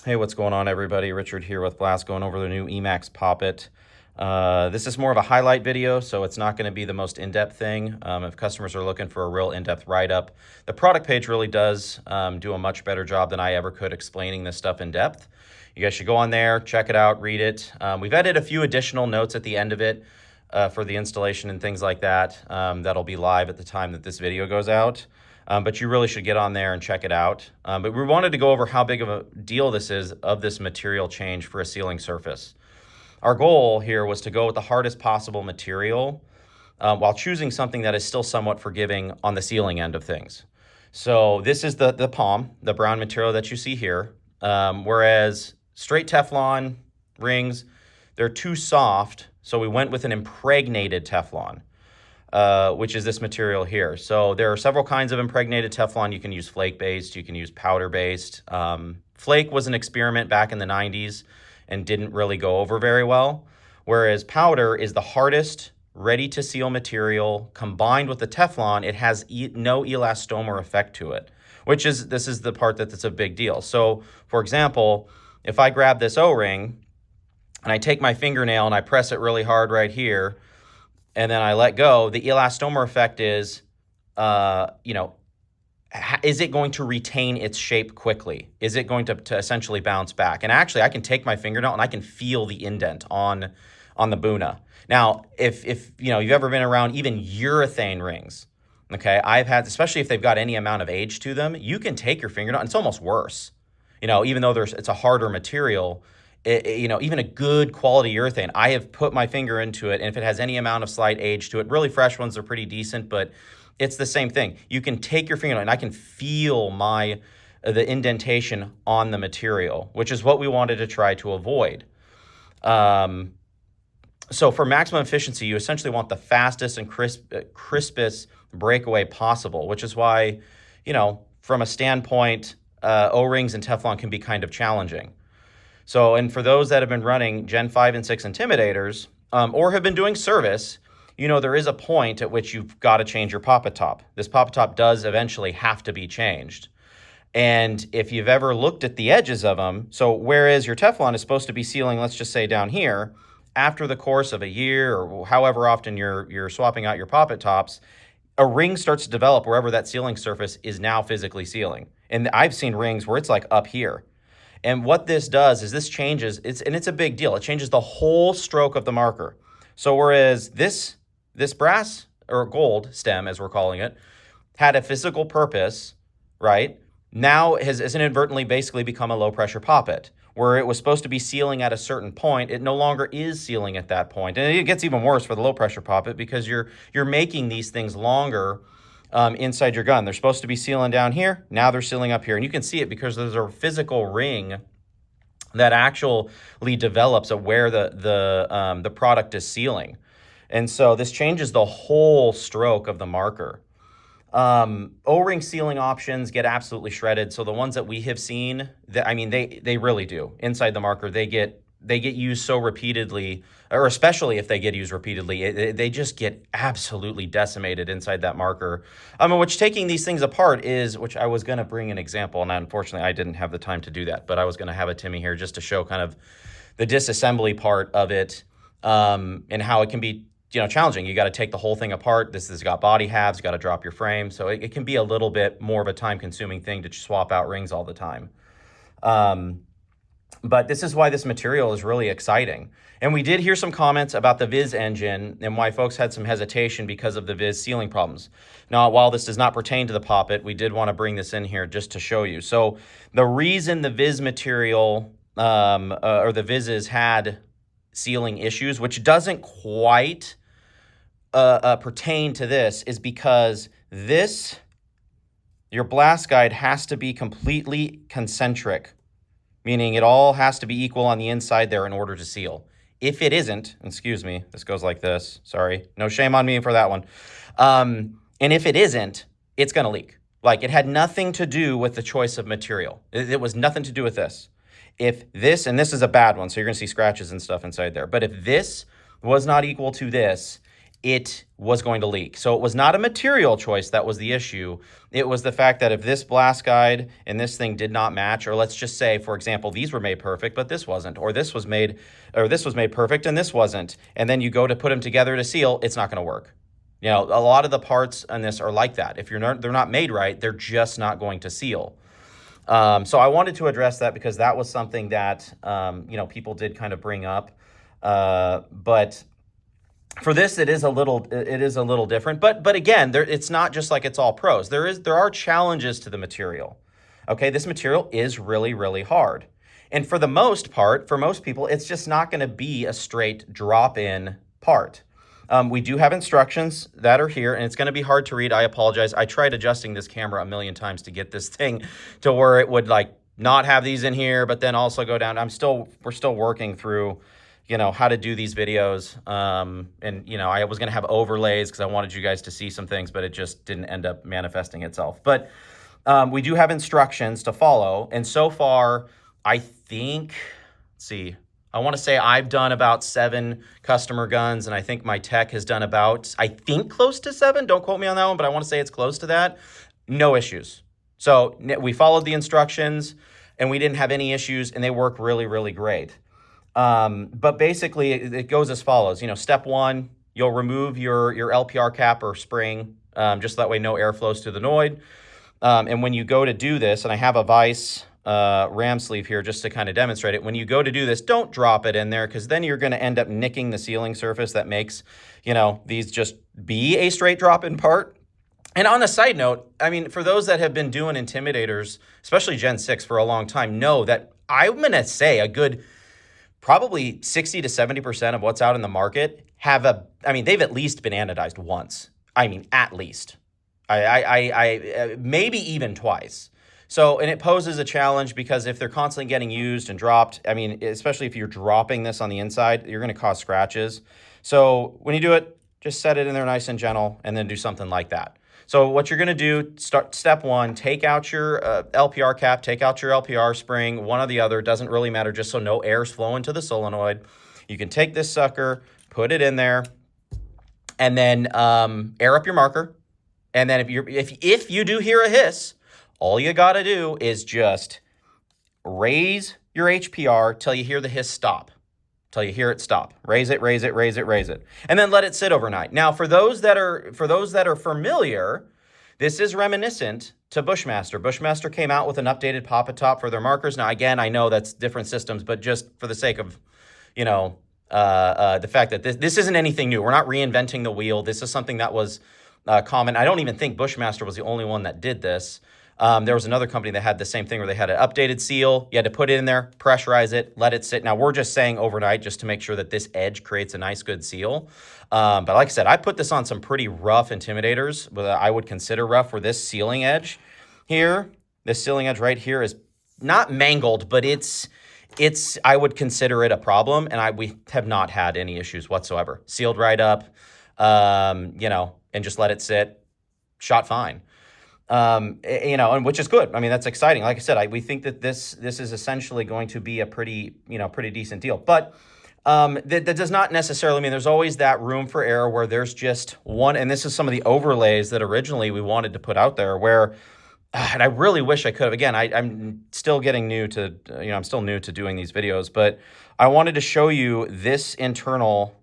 Hey, what's going on, everybody? Richard here with Blast, going over the new eMax Poppet. This is more of a highlight video, so it's not going to be the most in-depth thing. If customers are looking for a real in-depth write-up, the product page really does do a much better job than I ever could explaining this stuff in depth. You guys should go on there, check it out, read it. We've added a few additional notes at the end of it for the installation and things like that. That'll be live at the time that this video goes out. But you really should get on there and check it out. But we wanted to go over how big of a deal this is of this material change for a sealing surface. Our goal here was to go with the hardest possible material while choosing something that is still somewhat forgiving on the sealing end of things. So this is the POM, the brown material that you see here. Whereas straight Teflon rings, they're too soft. So we went with an impregnated Teflon. Which is this material here. So there are several kinds of impregnated Teflon. You can use flake-based, you can use powder-based. Flake was an experiment back in the 90s and didn't really go over very well, whereas powder is the hardest, ready-to-seal material. Combined with the Teflon, it has no elastomer effect to it, this is the part that's a big deal. So, for example, if I grab this O-ring and I take my fingernail and I press it really hard right here, and then I let go, the elastomer effect is, is it going to retain its shape quickly? Is it going to essentially bounce back? And actually, I can take my fingernail and I can feel the indent on the Buna. Now, if you've ever been around even urethane rings, okay, I've had, especially if they've got any amount of age to them, you can take your fingernail, and it's almost worse. Even though it's a harder material, even a good quality urethane, I have put my finger into it, and if it has any amount of slight age to it, really fresh ones are pretty decent, but it's the same thing. You can take your fingernail, and I can feel the indentation on the material, which is what we wanted to try to avoid. So for maximum efficiency, you essentially want the fastest and crispest breakaway possible, which is why, from a standpoint, O-rings and Teflon can be kind of challenging. So, and for those that have been running Gen 5 and 6 Intimidators, or have been doing service, there is a point at which you've got to change your poppet top. This poppet top does eventually have to be changed. And if you've ever looked at the edges of them, so whereas your Teflon is supposed to be sealing, let's just say down here, after the course of a year or however often you're swapping out your poppet tops, a ring starts to develop wherever that sealing surface is now physically sealing. And I've seen rings where it's like up here. And what this does is this changes, it's a big deal. It changes the whole stroke of the marker. So whereas this brass or gold stem, as we're calling it, had a physical purpose, right? Now has inadvertently basically become a low pressure poppet. Where it was supposed to be sealing at a certain point, it no longer is sealing at that point. And it gets even worse for the low pressure poppet because you're making these things longer inside your gun. They're supposed to be sealing down here. Now they're sealing up here. And you can see it because there's a physical ring that actually develops of where the product is sealing. And so this changes the whole stroke of the marker. O-ring sealing options get absolutely shredded. So the ones that we have seen, they really do. Inside the marker, they get used so repeatedly, or especially if they get used repeatedly, they just get absolutely decimated inside that marker. Which taking these things apart which I was going to bring an example, and unfortunately I didn't have the time to do that, but I was going to have a Timmy here just to show kind of the disassembly part of it, and how it can be challenging. You got to take the whole thing apart. This has got body halves, you got to drop your frame. So it can be a little bit more of a time-consuming thing to swap out rings all the time. But this is why this material is really exciting. And we did hear some comments about the Viz engine and why folks had some hesitation because of the Viz sealing problems. Now, while this does not pertain to the Poppet, we did want to bring this in here just to show you. So the reason the Viz material, or the Vizes had sealing issues, which doesn't quite pertain to this, is because your blast guide has to be completely concentric, meaning it all has to be equal on the inside there in order to seal. If it isn't, excuse me, this goes like this, sorry, no shame on me for that one. And if it isn't, it's gonna leak. Like, it had nothing to do with the choice of material. It was nothing to do with this. If this, and this is a bad one, so you're gonna see scratches and stuff inside there, but if this was not equal to this, it was going to leak. So it was not a material choice that was the issue. It was the fact that if this blast guide and this thing did not match, or let's just say, for example, these were made perfect, but this wasn't, or this was made perfect and this wasn't, and then you go to put them together to seal, it's not going to work. You know, a lot of the parts on this are like that. If they're not made right, they're just not going to seal. So I wanted to address that because that was something that, you know, people did kind of bring up. But for this, it is a little different. But again, it's not just like it's all pros. There are challenges to the material. Okay, this material is really, really hard. And for the most part, for most people, it's just not going to be a straight drop-in part. We do have instructions that are here, and it's going to be hard to read. I apologize. I tried adjusting this camera a million times to get this thing to where it would like not have these in here, but then also go down. We're still working through, you know, how to do these videos. And, you know, I was going to have overlays because I wanted you guys to see some things, but it just didn't end up manifesting itself. But we do have instructions to follow. And so far, I think, let's see, I want to say I've done about 7 customer guns, and I think my tech has done about, I think, close to 7. Don't quote me on that one, but I want to say it's close to that. No issues. So we followed the instructions, and we didn't have any issues, and they work really, really great. But basically, it goes as follows. You know, step 1, you'll remove your LPR cap or spring, just that way no air flows through the Noid. And when you go to do this, and I have a vise ram sleeve here just to kind of demonstrate it. When you go to do this, don't drop it in there because then you're going to end up nicking the sealing surface that makes, you know, these just be a straight drop-in part. And on a side note, I mean, for those that have been doing Intimidators, especially Gen 6 for a long time, know that I'm going to say a good probably 60 to 70% of what's out in the market they've at least been anodized once. I mean, at least. I maybe even twice. So, and it poses a challenge because if they're constantly getting used and dropped, I mean, especially if you're dropping this on the inside, you're going to cause scratches. So when you do it, just set it in there nice and gentle and then do something like that. So what you're going to do, start step 1, take out your LPR cap, take out your LPR spring, one or the other, doesn't really matter, just so no air's flowing to the solenoid. You can take this sucker, put it in there, and then air up your marker. And then if you do hear a hiss, all you got to do is just raise your HPR till you hear the hiss stop, till you hear it stop. Raise it, raise it, raise it, raise it, and then let it sit overnight. Now, for those that are familiar, this is reminiscent to Bushmaster. Bushmaster came out with an updated Poppet top for their markers. Now, again, I know that's different systems, but just for the sake of, you know, the fact that this isn't anything new. We're not reinventing the wheel. This is something that was common. I don't even think Bushmaster was the only one that did this. There was another company that had the same thing where they had an updated seal. You had to put it in there, pressurize it, let it sit. Now, we're just saying overnight just to make sure that this edge creates a nice, good seal. But like I said, I put this on some pretty rough Intimidators, but I would consider rough, where this sealing edge here, this sealing edge right here is not mangled, but I would consider it a problem, and we have not had any issues whatsoever. Sealed right up, you know, and just let it sit, shot fine. You know, and which is good. I mean, that's exciting. Like I said, we think that this is essentially going to be a pretty decent deal. But that does not necessarily mean there's always that room for error where there's just one. And this is some of the overlays that originally we wanted to put out there where, and I really wish I could have. Again, I'm still getting new to, I'm still new to doing these videos, but I wanted to show you this internal,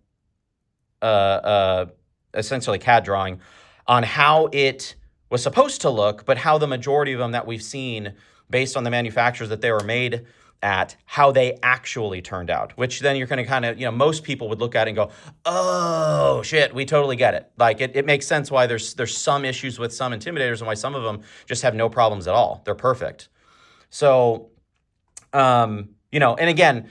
essentially CAD drawing on how it was supposed to look, but how the majority of them that we've seen based on the manufacturers that they were made at, how they actually turned out, which then you're going to kind of, most people would look at it and go, oh shit, we totally get it. Like it makes sense why there's some issues with some Intimidators and why some of them just have no problems at all. They're perfect. So, and again,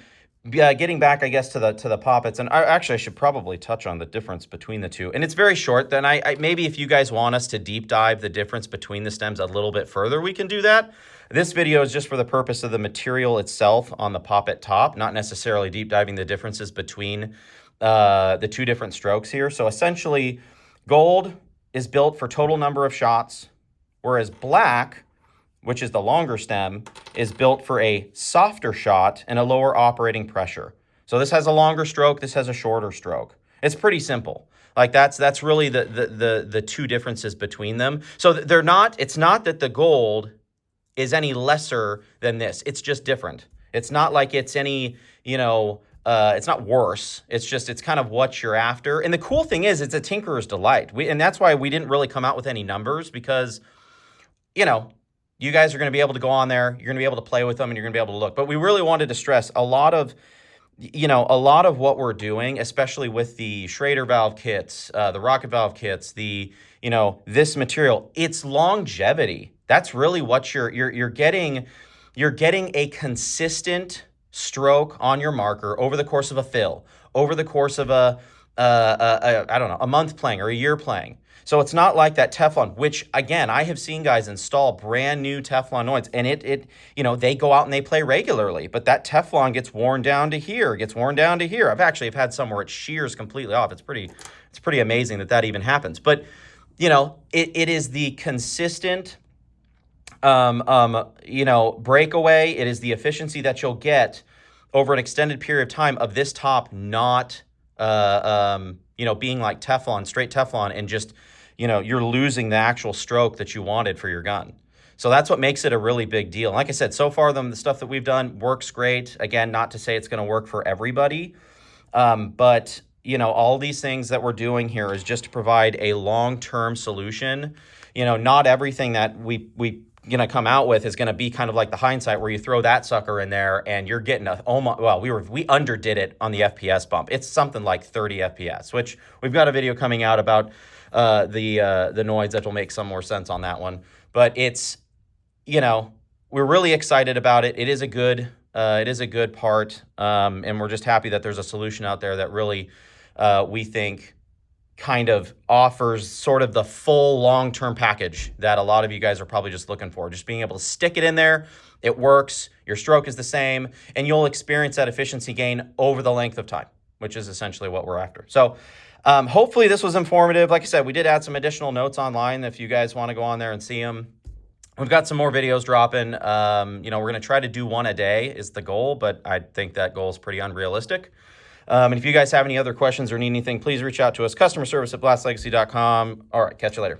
getting back, I guess, to the Poppets, and I should probably touch on the difference between the two. And it's very short. Then I maybe if you guys want us to deep dive the difference between the stems a little bit further, we can do that. This video is just for the purpose of the material itself on the Poppet top, not necessarily deep diving the differences between the two different strokes here. So essentially, gold is built for total number of shots, whereas black, which is the longer stem, is built for a softer shot and a lower operating pressure. So this has a longer stroke, this has a shorter stroke. It's pretty simple. Like that's really the two differences between them. So they're not. It's not that the gold is any lesser than this. It's just different. It's not like it's any, it's not worse. It's just, it's kind of what you're after. And the cool thing is, it's a tinkerer's delight. And that's why we didn't really come out with any numbers, because, you guys are going to be able to go on there, you're going to be able to play with them, and you're going to be able to look. But we really wanted to stress a lot of what we're doing, especially with the Schrader valve kits, the rocket valve kits, this material, it's longevity. That's really what you're getting. You're getting a consistent stroke on your marker over the course of a fill, over the course of a month playing or a year playing. So it's not like that Teflon, which again, I have seen guys install brand new Teflon noids, and they go out and they play regularly, but that Teflon gets worn down to here, I've had some where it shears completely off. It's pretty amazing that even happens. But it is the consistent breakaway. It is the efficiency that you'll get over an extended period of time of this top not being like Teflon, straight Teflon, and just you're losing the actual stroke that you wanted for your gun. So that's what makes it a really big deal. Like I said, so far the stuff that we've done works great. Again, not to say it's going to work for everybody, but all these things that we're doing here is just to provide a long-term solution. Not everything that we going to come out with is going to be kind of like the hindsight where you throw that sucker in there and you're getting we underdid it on the FPS bump. It's something like 30 FPS, which we've got a video coming out about the noids that will make some more sense on that one. But it's, we're really excited about it. It is a good part. And we're just happy that there's a solution out there that really, we think kind of offers sort of the full long-term package that a lot of you guys are probably just looking for. Just being able to stick it in there, it works, your stroke is the same, and you'll experience that efficiency gain over the length of time, which is essentially what we're after. So hopefully this was informative. Like I said, we did add some additional notes online if you guys want to go on there and see them. We've got some more videos dropping. We're going to try to do one a day is the goal, but I think that goal is pretty unrealistic. And if you guys have any other questions or need anything, please reach out to us. Customer service at blastlegacy.com. All right, catch you later.